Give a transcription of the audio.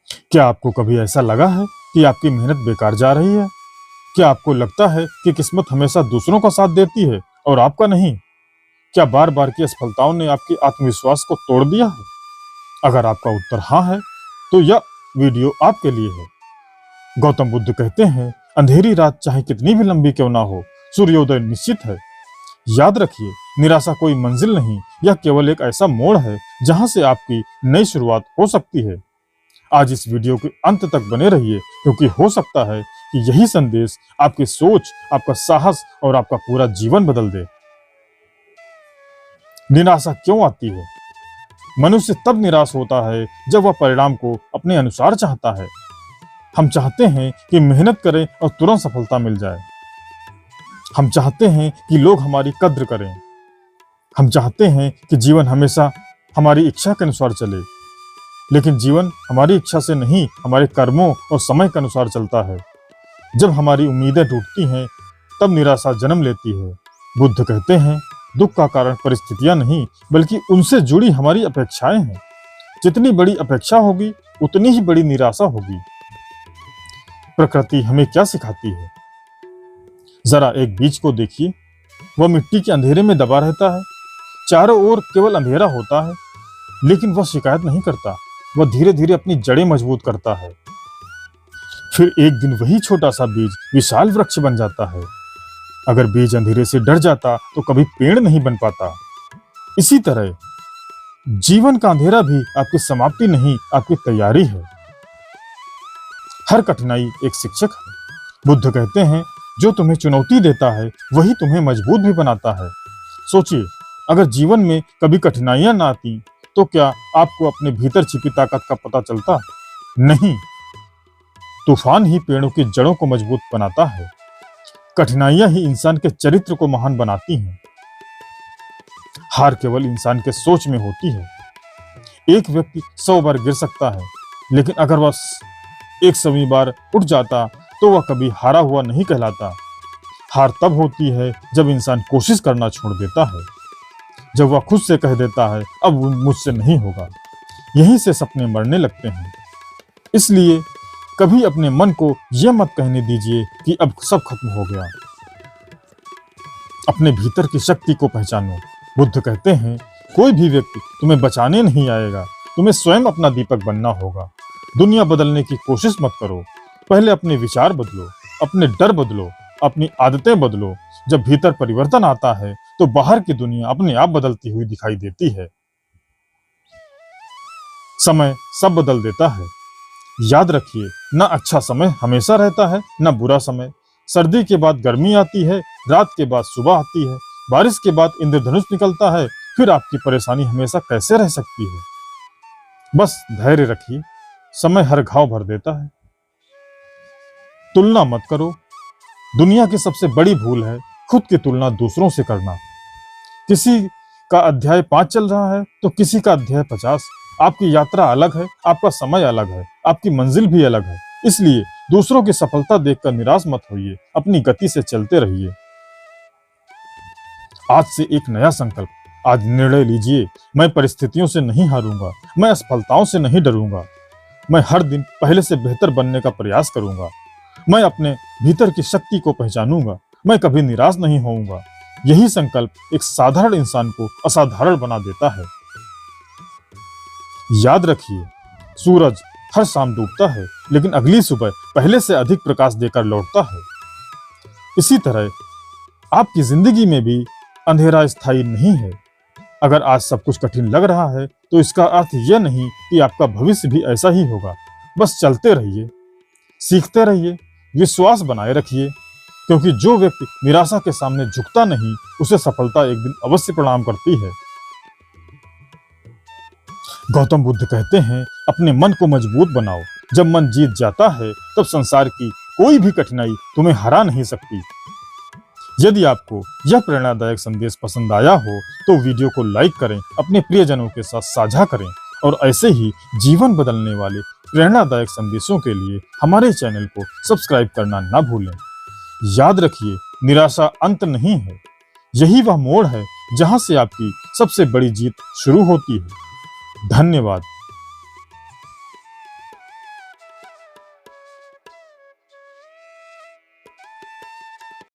क्या आपको कभी ऐसा लगा है कि आपकी मेहनत बेकार जा रही है? क्या आपको लगता है कि किस्मत हमेशा दूसरों का साथ देती है और आपका नहीं? क्या बार बार की असफलताओं ने आपके आत्मविश्वास को तोड़ दिया है? अगर आपका उत्तर हाँ है, तो यह वीडियो आपके लिए है। गौतम बुद्ध कहते हैं, अंधेरी रात चाहे कितनी भी लंबी क्यों ना हो, सूर्योदय निश्चित है। याद रखिए, निराशा कोई मंजिल नहीं, यह केवल एक ऐसा मोड़ है जहां से आपकी नई शुरुआत हो सकती है। आज इस वीडियो के अंत तक बने रहिए, क्योंकि हो सकता है कि यही संदेश आपकी सोच, आपका साहस और आपका पूरा जीवन बदल दे। निराशा क्यों आती है? मनुष्य तब निराश होता है जब वह परिणाम को अपने अनुसार चाहता है। हम चाहते हैं कि मेहनत करें और तुरंत सफलता मिल जाए। हम चाहते हैं कि लोग हमारी कद्र करें। हम चाहते हैं कि जीवन हमेशा हमारी इच्छा के अनुसार चले, लेकिन जीवन हमारी इच्छा से नहीं, हमारे कर्मों और समय के अनुसार चलता है। जब हमारी उम्मीदें टूटती हैं, तब निराशा जन्म लेती है। बुद्ध कहते हैं, दुख का कारण परिस्थितियां नहीं, बल्कि उनसे जुड़ी हमारी अपेक्षाएं हैं। जितनी बड़ी अपेक्षा होगी, उतनी ही बड़ी निराशा होगी। प्रकृति हमें क्या सिखाती है? जरा एक बीज को देखिए, वह मिट्टी के अंधेरे में दबा रहता है। चारों ओर केवल अंधेरा होता है, लेकिन वह शिकायत नहीं करता। वह धीरे धीरे अपनी जड़ें मजबूत करता है। फिर एक दिन वही छोटा सा बीज विशाल वृक्ष बन जाता है। अगर बीज अंधेरे से डर जाता तो कभी पेड़ नहीं बन पाता। इसी तरह जीवन का अंधेरा भी आपकी समाप्ति नहीं, आपकी तैयारी है। हर कठिनाई एक शिक्षक है। बुद्ध कहते हैं, जो तुम्हें चुनौती देता है वही तुम्हें मजबूत भी बनाता है। सोचिए, अगर जीवन में कभी कठिनाइयां ना आती तो क्या आपको अपने भीतर छिपी ताकत का पता चलता? नहीं। तूफान ही पेड़ों की जड़ों को मजबूत बनाता है। कठिनाइयां ही इंसान के चरित्र को महान बनाती हैं। हार केवल इंसान के सोच में होती है। एक व्यक्ति 100 बार गिर सकता है, लेकिन अगर वह 100वीं बार उठ जाता तो वह कभी हारा हुआ नहीं कहलाता। हार तब होती है जब इंसान कोशिश करना छोड़ देता है, जब वह खुद से कह देता है, अब मुझसे नहीं होगा। यहीं से सपने मरने लगते हैं। इसलिए कभी अपने मन को यह मत कहने दीजिए कि अब सब खत्म हो गया। अपने भीतर की शक्ति को पहचानो। बुद्ध कहते हैं, कोई भी व्यक्ति तुम्हें बचाने नहीं आएगा, तुम्हें स्वयं अपना दीपक बनना होगा। दुनिया बदलने की कोशिश मत करो, पहले अपने विचार बदलो, अपने डर बदलो, अपनी आदतें बदलो। जब भीतर परिवर्तन आता है तो बाहर की दुनिया अपने आप बदलती हुई दिखाई देती है। समय सब बदल देता है। याद रखिए, ना अच्छा समय हमेशा रहता है, ना बुरा समय। सर्दी के बाद गर्मी आती है, रात के बाद सुबह आती है, बारिश के बाद इंद्रधनुष निकलता है। फिर आपकी परेशानी हमेशा कैसे रह सकती है? बस धैर्य रखिए, समय हर घाव भर देता है। तुलना मत करो। दुनिया की सबसे बड़ी भूल है खुद की तुलना दूसरों से करना। किसी का अध्याय 5 चल रहा है तो किसी का अध्याय 50। आपकी यात्रा अलग है, आपका समय अलग है, आपकी मंजिल भी अलग है। इसलिए दूसरों की सफलता देखकर निराश मत होइए, अपनी गति से चलते रहिए। आज से एक नया संकल्प, आज निर्णय लीजिए, मैं परिस्थितियों से नहीं हारूंगा, मैं असफलताओं से नहीं डरूंगा। मैं हर दिन पहले से बेहतर बनने का प्रयास करूंगा। मैं अपने भीतर की शक्ति को पहचानूंगा, मैं कभी निराश नहीं होऊंगा। यही संकल्प एक साधारण इंसान को असाधारण बना देता है। याद रखिए, सूरज हर शाम डूबता है, लेकिन अगली सुबह पहले से अधिक प्रकाश देकर लौटता है। इसी तरह आपकी जिंदगी में भी अंधेरा स्थायी नहीं है। अगर आज सब कुछ कठिन लग रहा है तो इसका अर्थ यह नहीं कि आपका भविष्य भी ऐसा ही होगा। बस चलते रहिए, सीखते रहिए, विश्वास बनाए रखिए, क्योंकि जो व्यक्ति निराशा के सामने झुकता नहीं, उसे सफलता एक दिन अवश्य प्रणाम करती है। गौतम बुद्ध कहते हैं, अपने मन को मजबूत बनाओ। जब मन जीत जाता है, तब संसार की कोई भी कठिनाई तुम्हें हरा नहीं सकती। यदि आपको यह प्रेरणादायक संदेश पसंद आया हो तो वीडियो को लाइक करें, अपने प्रियजनों के साथ साझा करें और ऐसे ही जीवन बदलने वाले प्रेरणादायक संदेशों के लिए हमारे चैनल को सब्सक्राइब करना ना भूलें। याद रखिए, निराशा अंत नहीं है, यही वह मोड़ है जहां से आपकी सबसे बड़ी जीत शुरू होती है। धन्यवाद।